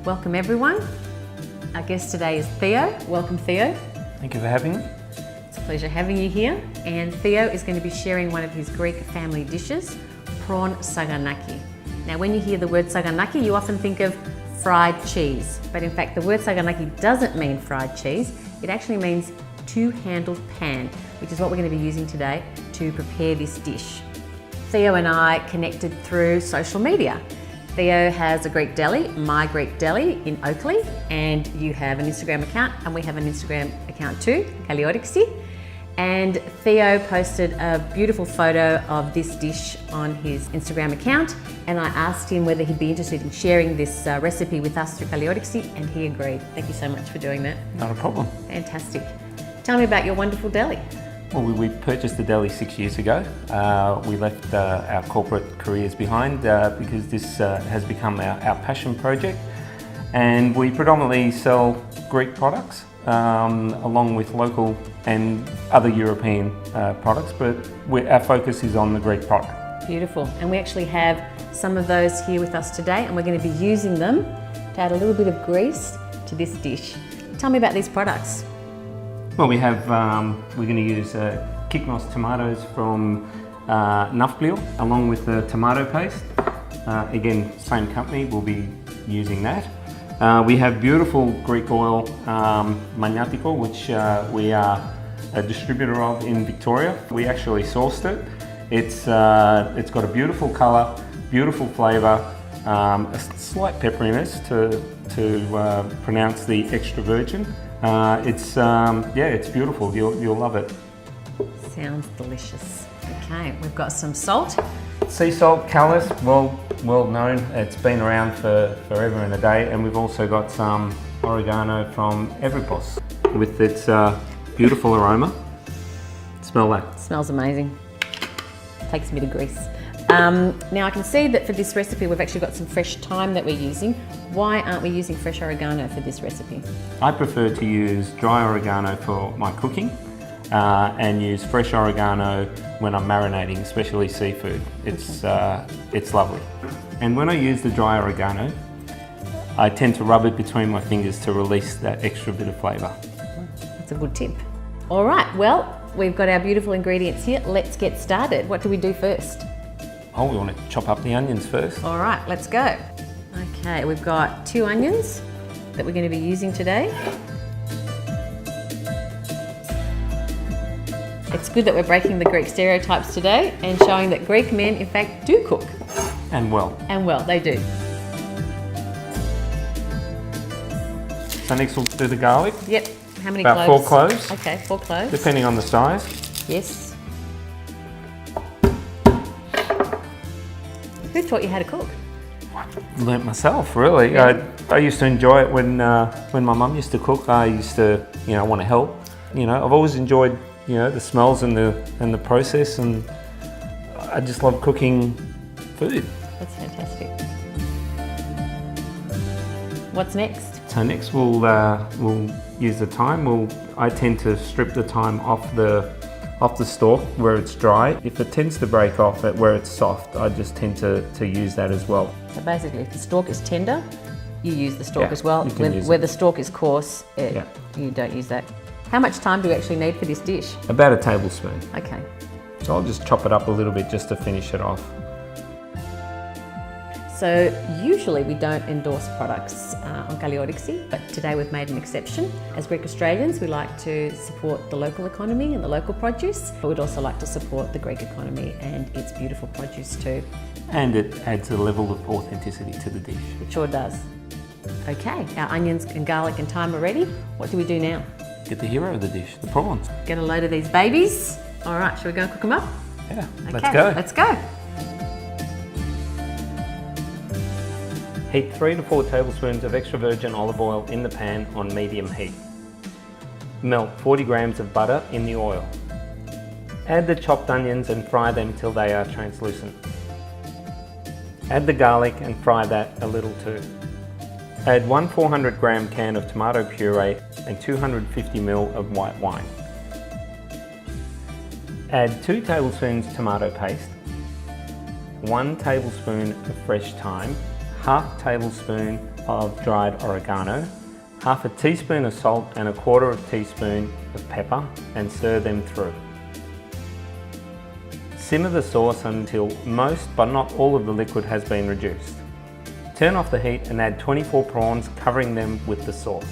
Welcome everyone. Our guest today is Theo. Welcome Theo. Thank you for having me. It's a pleasure having you here. And Theo is going to be sharing one of his Greek family dishes, Prawn Saganaki. Now when you hear the word Saganaki, you often think of fried cheese. But in fact, the word Saganaki doesn't mean fried cheese. It actually means two-handled pan, which is what we're going to be using today to prepare this dish. Theo and I connected through social media. Theo has a Greek deli, My Greek Deli in Oakley, and you have an Instagram account, and we have an Instagram account too, Kali Orexi. And Theo posted a beautiful photo of this dish on his Instagram account, and I asked him whether he'd be interested in sharing this recipe with us through Kali Orexi, and he agreed. Thank you so much for doing that. Not a problem. Fantastic. Tell me about your wonderful deli. Well, we purchased the deli 6 years ago. We left our corporate careers behind because this has become our passion project. And we predominantly sell Greek products along with local and other European products, but our focus is on the Greek product. Beautiful. And we actually have some of those here with us today, and we're going to be using them to add a little bit of grease to this dish. Tell me about these products. Well, we have, we're going to use Kiknos tomatoes from Nafplio along with the tomato paste. Again, same company, we'll be using that. We have beautiful Greek oil, Maniatiko, which we are a distributor of in Victoria. We actually sourced it. It's got a beautiful colour, beautiful flavour, a slight pepperiness to pronounce the extra virgin. It's beautiful. You'll love it. Sounds delicious. Okay, we've got some salt. Sea salt, callus, well known. It's been around for forever and a day. And we've also got some oregano from Everipos with its beautiful aroma. Smell that. Smells amazing. Takes me to Greece. Now I can see that for this recipe we've actually got some fresh thyme that we're using. Why aren't we using fresh oregano for this recipe? I prefer to use dry oregano for my cooking and use fresh oregano when I'm marinating, especially seafood. It's lovely. And when I use the dry oregano, I tend to rub it between my fingers to release that extra bit of flavour. That's a good tip. All right, well, we've got our beautiful ingredients here. Let's get started. What do we do first? Oh, we want to chop up the onions first. All right, let's go. Okay, we've got 2 onions that we're going to be using today. It's good that we're breaking the Greek stereotypes today and showing that Greek men, in fact, do cook. And well. And well, they do. So next we'll do the garlic. Yep. How many cloves? About 4 cloves. Okay, 4 cloves. Depending on the size. Yes. Who taught you how to cook? Learnt myself, really. Yeah. I used to enjoy it when my mum used to cook. I used to, want to help. I've always enjoyed, the smells and the process, and I just love cooking food. That's fantastic. What's next? So next we'll use the thyme. I tend to strip the thyme off the stalk where it's dry. If it tends to break off at where it's soft, I just tend to use that as well. So basically, if the stalk is tender, you use the stalk as well. Where the stalk is coarse, you don't use that. How much time do we actually need for this dish? About a tablespoon. Okay. So I'll just chop it up a little bit just to finish it off. So usually we don't endorse products on Kali Orexi, but today we've made an exception. As Greek Australians, we like to support the local economy and the local produce, but we'd also like to support the Greek economy and its beautiful produce too. And it adds a level of authenticity to the dish. It sure does. Okay, our onions and garlic and thyme are ready. What do we do now? Get the hero of the dish, the prawns. Get a load of these babies. All right, shall we go and cook them up? Yeah, okay, let's go. Let's go. Heat 3 to 4 tablespoons of extra virgin olive oil in the pan on medium heat. Melt 40 grams of butter in the oil. Add the chopped onions and fry them till they are translucent. Add the garlic and fry that a little too. Add 1 400 gram can of tomato puree and 250 ml of white wine. Add 2 tablespoons tomato paste, 1 tablespoon of fresh thyme, 1/2 tablespoon of dried oregano, 1/2 teaspoon of salt and 1/4 teaspoon of pepper, and stir them through. Simmer the sauce until most but not all of the liquid has been reduced. Turn off the heat and add 24 prawns, covering them with the sauce.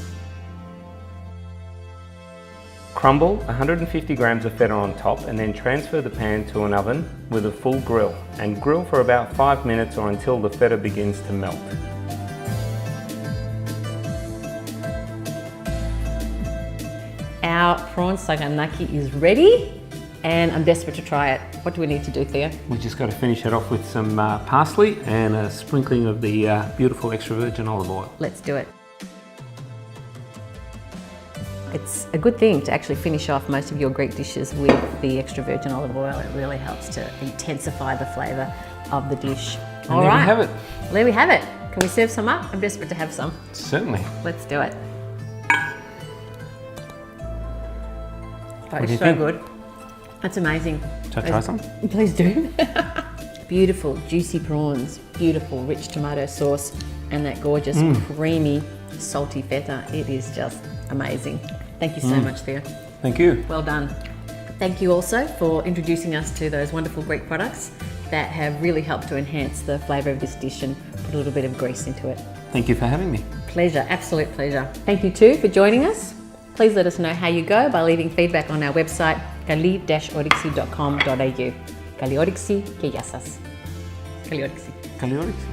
Crumble 150 grams of feta on top and then transfer the pan to an oven with a full grill and grill for about 5 minutes or until the feta begins to melt. Our prawn saganaki is ready and I'm desperate to try it. What do we need to do, Theo? We just got to finish it off with some parsley and a sprinkling of the beautiful extra virgin olive oil. Let's do it. It's a good thing to actually finish off most of your Greek dishes with the extra virgin olive oil. It really helps to intensify the flavour of the dish. And there we have it. There we have it. Can we serve some up? I'm desperate to have some. Certainly. Let's do it. Oh, What do you it's so think? good. That's amazing. Shall I try some? Please do. Beautiful, juicy prawns, beautiful, rich tomato sauce, and that gorgeous, creamy, salty feta. It is just amazing. Thank you so much, Theo. Thank you. Well done. Thank you also for introducing us to those wonderful Greek products that have really helped to enhance the flavour of this dish and put a little bit of grease into it. Thank you for having me. Pleasure, absolute pleasure. Thank you too for joining us. Please let us know how you go by leaving feedback on our website, kali-orexi.com.au. Kali Orexi, και γεια σας. Kali Orexi. Kali Orexi.